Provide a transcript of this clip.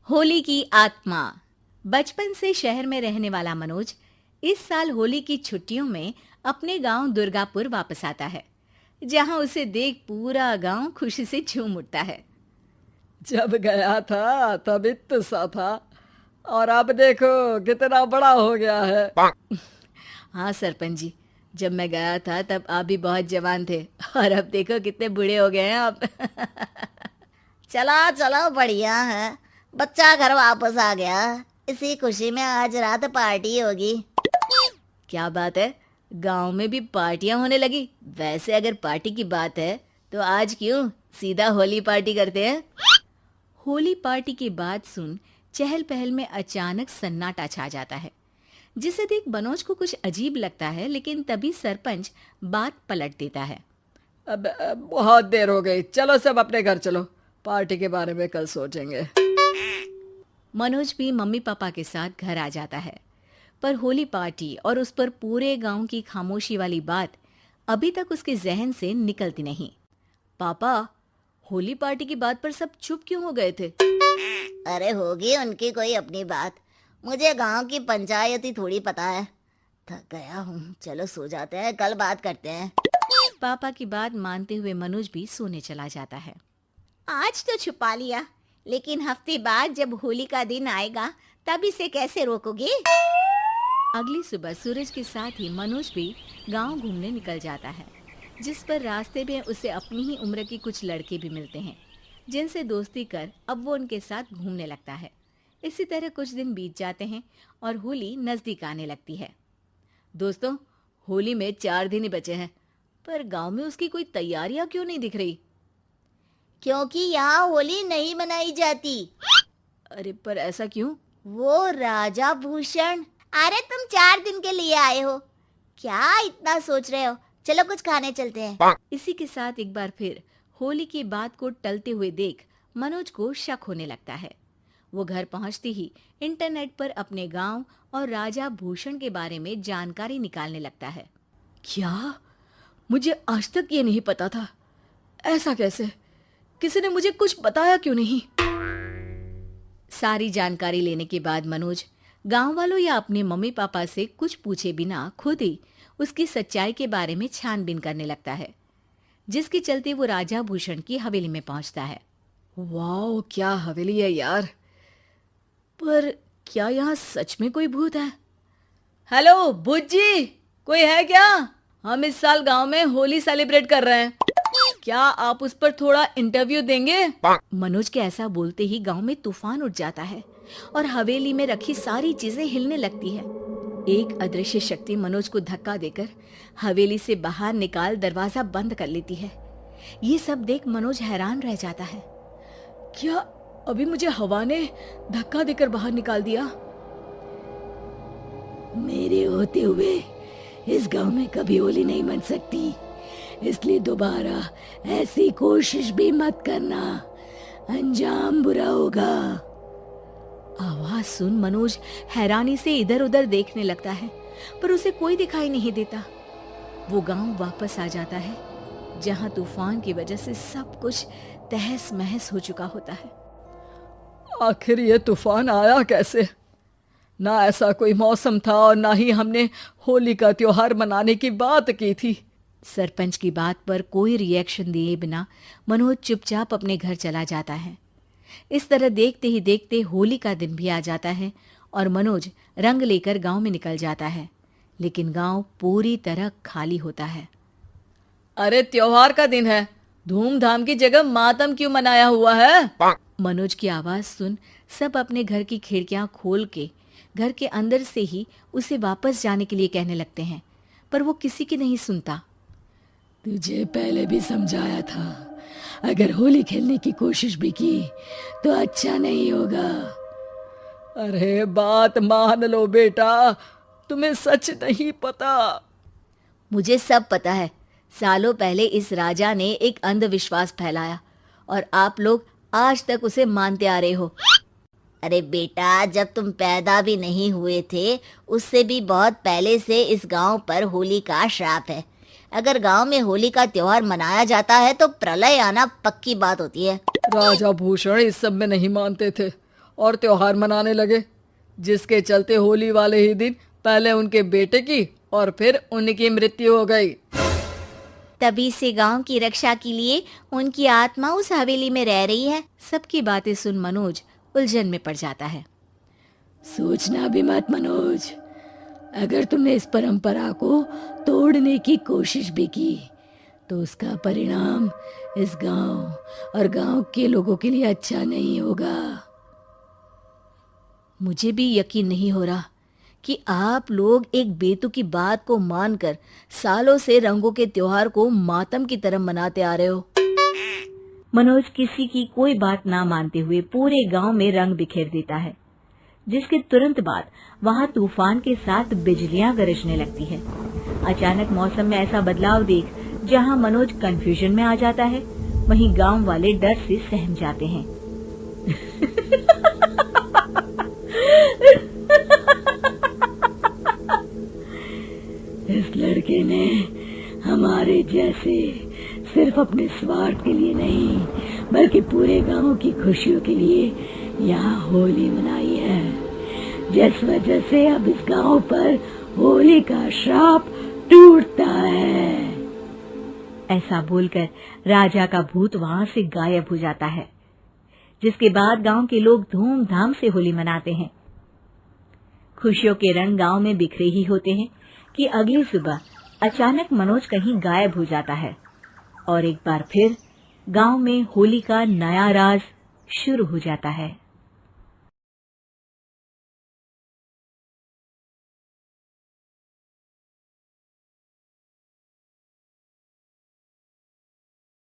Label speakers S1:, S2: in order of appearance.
S1: होली की आत्मा। बचपन से शहर में रहने वाला मनोज इस साल होली की छुट्टियों में अपने गांव दुर्गापुर वापस आता है, जहां उसे देख पूरा गांव खुशी से झूम उठता है।
S2: जब गया था तब इतना सा था और अब देखो कितना बड़ा हो गया है।
S1: हाँ सरपंच जी, जब मैं गया था तब आप भी बहुत जवान थे और अब देखो कितने बूढ़े हो गए हैं आप।
S3: चला चलो बढ़िया है। बच्चा घर वापस आ गया। इसी खुशी में आज रात पार्टी होगी।
S1: क्या बात है, गांव में भी पार्टियां होने लगी। वैसे अगर पार्टी की बात है तो आज क्यों सीधा होली पार्टी करते हैं। होली पार्टी की बात सुन चहल पहल में अचानक सन्नाटा छा जाता है, जिसे देख मनोज को कुछ अजीब लगता है। लेकिन तभी सरपंच बात पलट देता है।
S2: अब बहुत देर हो गई, चलो सब अपने घर चलो, पार्टी के बारे में कल सोचेंगे।
S1: मनोज भी मम्मी पापा के साथ घर आ जाता है, पर होली पार्टी और उस पर पूरे गांव की खामोशी वाली बात अभी तक उसके जहन से निकलती नहीं। पापा, होली पार्टी की बात पर सब चुप क्यों हो गए थे?
S3: अरे होगी उनकी कोई अपनी बात। मुझे गांव की पंचायत ही थोड़ी पता है। थक गया हूँ, चलो सो जाते हैं, कल बात करते हैं।
S1: पापा की बात मानते हुए मनोज भी सोने चला जाता है।
S4: आज तो छुपा लिया, लेकिन हफ्ते बाद जब होली का दिन आएगा तब इसे कैसे रोकोगे?
S1: अगली सुबह सूरज के साथ ही मनोज भी गांव घूमने निकल जाता है, जिस पर रास्ते में उसे अपनी ही उम्र के कुछ लड़के भी मिलते हैं, जिनसे दोस्ती कर अब वो उनके साथ घूमने लगता है। इसी तरह कुछ दिन बीत जाते हैं और होली नजदीक आने लगती है। दोस्तों, होली में 4 दिन ही बचे हैं, पर गांव में उसकी कोई तैयारियां क्यों नहीं दिख रही?
S3: क्योंकि यहाँ होली नहीं मनाई जाती।
S1: अरे पर ऐसा क्यों?
S3: वो राजा भूषण। अरे तुम 4 दिन के लिए आए हो, क्या इतना सोच रहे हो? चलो कुछ खाने चलते हैं।
S1: इसी के साथ एक बार फिर होली की बात को टलते हुए देख मनोज को शक होने लगता है। वो घर पहुंचते ही इंटरनेट पर अपने गांव और राजा भूषण के बारे में जानकारी निकालने लगता है।
S2: क्या? मुझे आज तक ये नहीं पता था। ऐसा कैसे? किसी ने मुझे कुछ बताया क्यों नहीं?
S1: सारी जानकारी लेने के बाद मनोज गांव वालों या अपने मम्मी पापा से कुछ पूछे बिना खुद ही उसकी सच्चाई के बारे में छानबीन करने लगता है, जिसके चलते वो राजा भूषण की हवेली में पहुंचता है।
S2: वाह, क्या हवेली है यार। पर क्या यहाँ सच में कोई भूत है? हेलो भूत जी, कोई है क्या? हम इस साल गांव में होली सेलिब्रेट कर रहे हैं, क्या आप उस पर थोड़ा इंटरव्यू देंगे?
S1: मनोज के ऐसा बोलते ही गांव में तूफान उठ जाता है और हवेली में रखी सारी चीजें हिलने लगती है। एक अदृश्य शक्ति मनोज को धक्का देकर हवेली से बाहर निकाल दरवाजा बंद कर लेती है। ये सब देख मनोज हैरान रह जाता है।
S2: क्या अभी मुझे हवा ने धक्का देकर बाहर निकाल दिया?
S5: मेरे होते हुए इस गांव में कभी होली नहीं मन सकती, इसलिए दोबारा ऐसी कोशिश भी मत करना, अंजाम बुरा होगा।
S1: आवाज सुन मनोज हैरानी से इधर उधर देखने लगता है, पर उसे कोई दिखाई नहीं देता। वो गांव वापस आ जाता है, जहां तूफान की वजह से सब कुछ तहस महस हो चुका होता है।
S2: आखिर ये तूफान आया कैसे? ना ऐसा कोई मौसम था और ना ही हमने होली का त्योहार मनाने की बात की थी।
S1: सरपंच की बात पर कोई रिएक्शन दिए बिना मनोज चुपचाप अपने घर चला जाता है। इस तरह देखते ही देखते होली का दिन भी आ जाता है और मनोज रंग लेकर गांव में निकल जाता है, लेकिन गांव पूरी तरह खाली होता है।
S2: अरे त्योहार का दिन है, धूमधाम की जगह मातम क्यों मनाया हुआ है?
S1: मनोज की आवाज सुन सब अपने घर की खिड़कियां खोल के घर के अंदर से ही उसे वापस जाने के लिए कहने लगते हैं, पर वो किसी की नहीं सुनता।
S5: तुझे पहले भी समझाया था, अगर होली खेलने की कोशिश भी की तो अच्छा नहीं होगा।
S2: अरे बात मान लो बेटा, तुम्हें सच नहीं पता।
S1: मुझे सब पता है। सालों पहले इस राजा ने एक अंधविश्वास फैलाया और आप लोग आज तक उसे मानते आ रहे हो।
S3: अरे बेटा, जब तुम पैदा भी नहीं हुए थे उससे भी बहुत पहले से इस गांव पर होली का श्राप है। अगर गांव में होली का त्योहार मनाया जाता है तो प्रलय आना पक्की बात होती है।
S2: राजा भूषण इस सब में नहीं मानते थे और त्योहार मनाने लगे, जिसके चलते होली वाले ही दिन पहले उनके बेटे की और फिर उनकी मृत्यु हो गई।
S4: तभी से गांव की रक्षा के लिए उनकी आत्मा उस हवेली में रह रही है।
S1: सबकी बातें सुन मनोज उलझन में पड़ जाता है।
S5: सोचना भी मत मनोज, अगर तुमने इस परंपरा को तोड़ने की कोशिश भी की तो उसका परिणाम इस गांव और गांव के लोगों के लिए अच्छा नहीं होगा।
S1: मुझे भी यकीन नहीं हो रहा कि आप लोग एक बेतुकी बात को मानकर सालों से रंगों के त्योहार को मातम की तरह मनाते आ रहे हो। मनोज किसी की कोई बात ना मानते हुए पूरे गांव में रंग बिखेर देता है, जिसके तुरंत बाद वहां तूफान के साथ बिजलियां गरजने लगती है। अचानक मौसम में ऐसा बदलाव देख जहां मनोज कंफ्यूजन में आ जाता है, वहीं गांव वाले डर से सहम जाते हैं।
S5: इस लड़के ने हमारे जैसे सिर्फ अपने स्वार्थ के लिए नहीं बल्कि पूरे गांव की खुशियों के लिए यहाँ होली मनाई है, जिस वजह से अब इस गांव पर होली का श्राप टूटता है।
S1: ऐसा बोलकर राजा का भूत वहां से गायब हो जाता है, जिसके बाद गांव के लोग धूमधाम से होली मनाते हैं। खुशियों के रंग गांव में बिखरे ही होते हैं कि अगली सुबह अचानक मनोज कहीं गायब हो जाता है और एक बार फिर गांव में होली का नया राज शुरू हो जाता है।